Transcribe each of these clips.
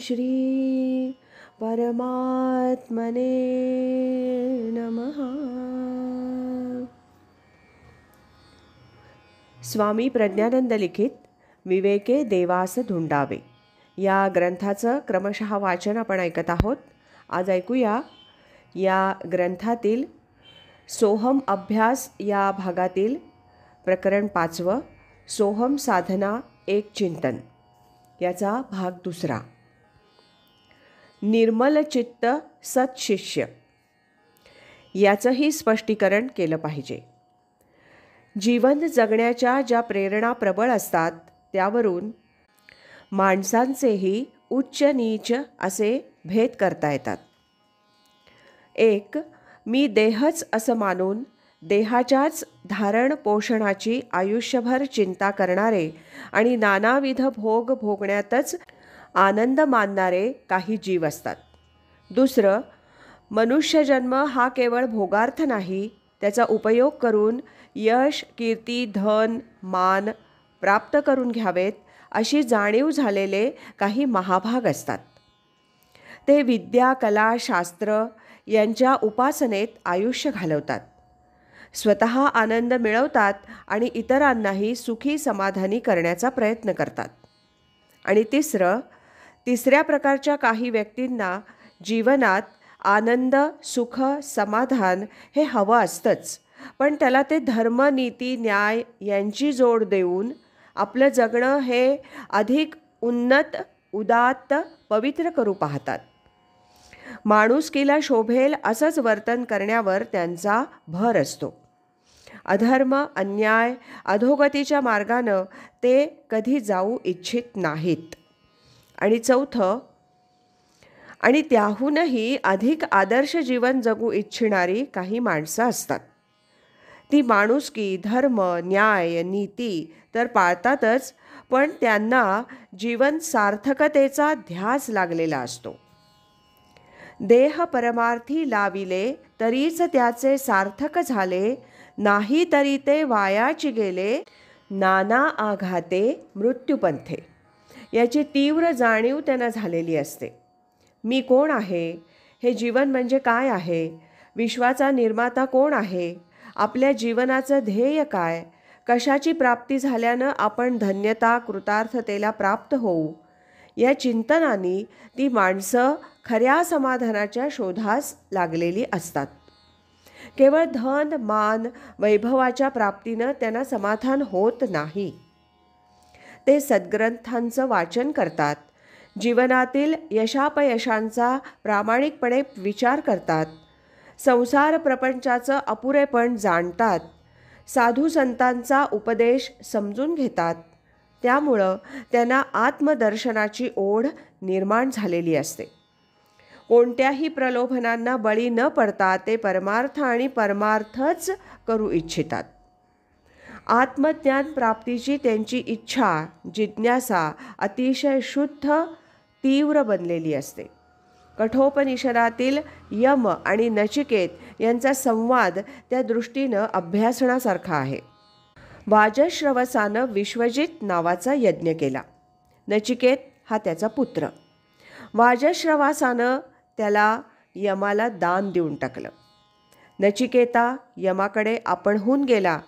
श्री परमात्मने नमः. स्वामी प्रज्ञानंद लिखित विवेके देवास धुंडावे या ग्रंथाचं क्रमशः वाचन आपण ऐकत आहोत. आज ऐकूया या ग्रंथातील सोहम अभ्यास या भागातील प्रकरण 5 सोहम साधना एक चिंतन याचा भाग 2. निर्मल चित्त सत्शिष्य याचंही स्पष्टीकरण केलं पाहिजे. जीवन जगण्याच्या ज्या प्रेरणा प्रबळ असतात त्यावरून माणसांचेही उच्च नीच असे भेद करता येतात. एक, मी देहच असं मानून देहाच्याच धारण पोषणाची आयुष्यभर चिंता करणारे आणि नानाविध भोग भोगण्यातच आनंद मानणारे काही जीव असतात. दुसरं, मनुष्यजन्म हा केवळ भोगार्थ नाही, त्याचा उपयोग करून यश, कीर्ती, धन, मान प्राप्त करून घ्यावेत अशी जाणीव झालेले काही महाभाग असतात. ते विद्या, कला, शास्त्र यांच्या उपासनेत आयुष्य घालवतात, स्वतः आनंद मिळवतात आणि इतरांनाही सुखी समाधानी करण्याचा प्रयत्न करतात. आणि तिसऱ्या प्रकारच्या काही व्यक्तींना जीवनात आनंद, सुख, समाधान हे हवं असतंच, पण त्याला ते धर्म, नीती, न्याय यांची जोड देऊन आपलं जगणं हे अधिक उन्नत, उदात्त, पवित्र करू पाहतात. माणुसकीला शोभेल असंच वर्तन करण्यावर त्यांचा भर असतो. अधर्म, अन्याय, अधोगतीच्या मार्गानं ते कधी जाऊ इच्छित नाहीत. आणि चौथं, आणि त्याहूनही अधिक आदर्श जीवन जगू इच्छिणारी काही माणसं असतात. ती माणुसकी, धर्म, न्याय, नीती तर पाळतातच, पण त्यांना जीवन सार्थकतेचा ध्यास लागलेला असतो. देह परमार्थी लाविले तरीच त्याचे सार्थक झाले, नाही तरी ते वायाची गेले, नाना आघाते मृत्यूपंथे याची तीव्र जाणीव त्यांना झालेली असते. मी कोण आहे, हे जीवन म्हणजे काय आहे, विश्वाचा निर्माता कोण आहे, आपल्या जीवनाचं ध्येय काय, कशाची प्राप्ती झाल्यानं आपण धन्यता, कृतार्थतेला प्राप्त होऊ, या चिंतनाने ती माणसं खऱ्या समाधानाच्या शोधास लागलेली असतात. केवळ धन, मान, वैभवाच्या प्राप्तीनं त्यांना समाधान होत नाही. ते सद्ग्रंथांचं वाचन करतात, जीवनातील यशापयशांचा प्रामाणिकपणे विचार करतात, संसार प्रपंचाचं अपुरेपण जाणतात, साधू संतांचा उपदेश समजून घेतात. त्यामुळं त्यांना आत्मदर्शनाची ओढ निर्माण झालेली असते. कोणत्याही प्रलोभनांना बळी न पडता ते परमार्थ आणि परमार्थच करू इच्छितात. आत्मज्ञान प्राप्तीची त्यांची इच्छा, जिज्ञासा अतिशय शुद्ध, तीव्र बनलेली असते. कठोपनिषदातील यम आणि नचिकेत यांचा संवाद त्या दृष्टीनं अभ्यासनासारखा आहे. वाजश्रवसानं विश्वजित नावाचा यज्ञ केला. नचिकेत हा त्याचा पुत्र. वाजश्रवासानं त्याला यमाला दान देऊन टाकलं. नचिकेता यमाकडे आपणहून गेला.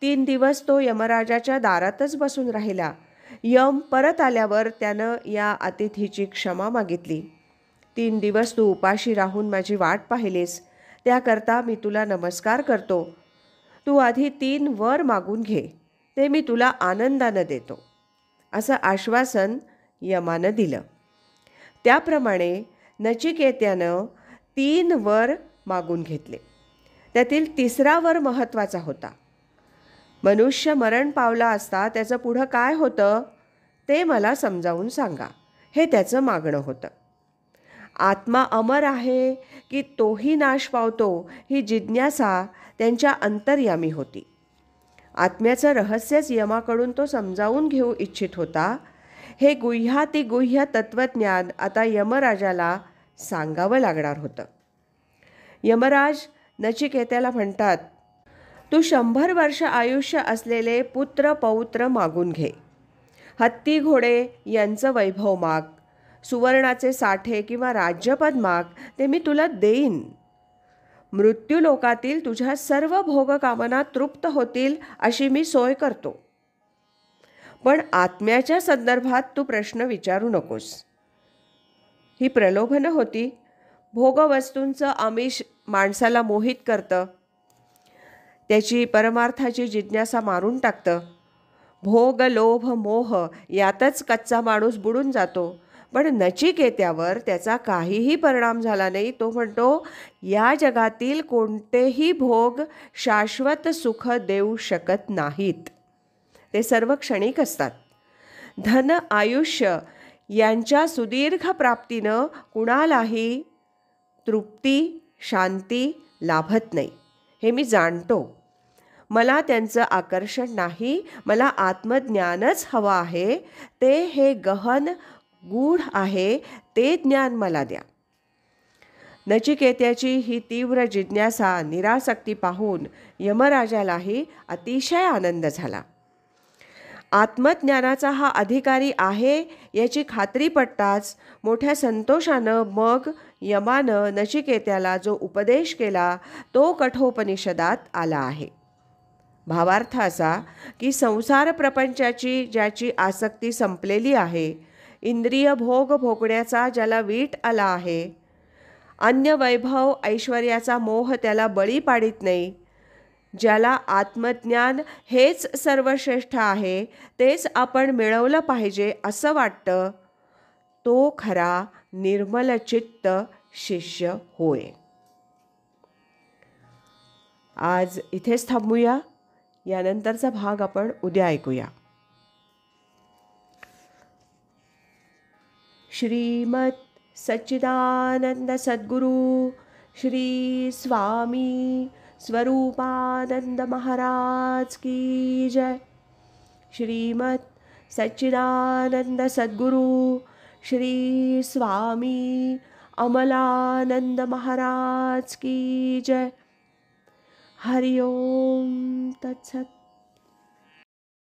3 दिवस तो यमराजाच्या दारातच बसून राहिला. यम परत आल्यावर त्यानं या अतिथीची क्षमा मागितली. 3 दिवस तू उपाशी राहून माझी वाट पाहिलीस, त्याकरता मी तुला नमस्कार करतो. तू आधी 3 वर मागून घे, ते मी तुला आनंदानं देतो, असं आश्वासन यमानं दिलं. त्याप्रमाणे नचिकेत्यानं 3 वर मागून घेतले. त्यातील 3रा वर महत्त्वाचा होता. मनुष्य मरण पावला असता त्याचं पुढं काय होतं ते मला समजावून सांगा, हे त्याचं मागणं होतं. आत्मा अमर आहे की तोही नाश पावतो, ही जिज्ञासा त्यांच्या अंतर्यामी होती. आत्म्याचं रहस्यच यमाकडून तो समजावून घेऊ इच्छित होता. हे गुह्यातिगुह्य तत्त्वज्ञान आता यमराजाला सांगावं लागणार होतं. यमराज नचिकेत्याला म्हणतात, तू 100 वर्ष आयुष्य असलेले पुत्र पौत्र मागून घे. हत्ती घोडे यांचं वैभव माग, सुवर्णाचे साठे किंवा राज्यपद माग, ते मी तुला देईन. मृत्यूलोकातील तुझ्या सर्व भोगकामना तृप्त होतील अशी मी सोय करतो. पण आत्म्याच्या संदर्भात तू प्रश्न विचारू नकोस. ही प्रलोभनं होती. भोगवस्तूंचं आमिष माणसाला मोहित करतं, त्याची परमार्थाची जिज्ञासा मारून टाकतं. भोग लोभ मोह यातच कच्चा माणूस बुडून जातो. पण नचिकेत्यावर त्याचा काहीही परिणाम झाला नाही. तो म्हणतो, या जगातील कोणतेही भोग शाश्वत सुख देऊ शकत नाहीत. ते सर्व क्षणिक असतात. धन आयुष्य यांच्या सुदीर्घ प्राप्तीनं कुणालाही तृप्ती शांती लाभत नाही, हे मी जाणतो. मला त्यांचं आकर्षण नाही. मला आत्मज्ञानच हवं आहे. ते हे गहन गूढ आहे, ते ज्ञान मला द्या. नचिकेत्याची ही तीव्र जिज्ञासा निरासक्ती पाहून यमराजालाही अतिशय आनंद झाला. आत्मज्ञानाचा हा अधिकारी आहे याची खात्री पटताच मोठ्या संतोषानं मग यमानं नचिकेत्याला जो उपदेश केला तो कठोपनिषदात आला आहे. भावार्थ असा की संसार प्रपंचाची ज्याची आसक्ती संपलेली आहे, इंद्रिय भोग भोगण्याचा ज्याला वीट आला आहे, अन्य वैभव ऐश्वर्याचा मोह त्याला बळी पाडित नाही, ज्याला आत्मज्ञान हेच सर्वश्रेष्ठ आहे, तेच आपण मिळवलं पाहिजे असं वाटतं, तो खरा निर्मलचित्त शिष्य होय. आज इथेच थांबूया. यानंतरचा भाग आपण उद्या ऐकूया. श्रीमत सच्चिदानंद सद्गुरु श्री स्वामी स्वरूपानंद महाराज की जय. श्रीमत सच्चिदानंद सद्गुरु श्री स्वामी अमलानंद महाराज की जय. हरि ओम तत्सत.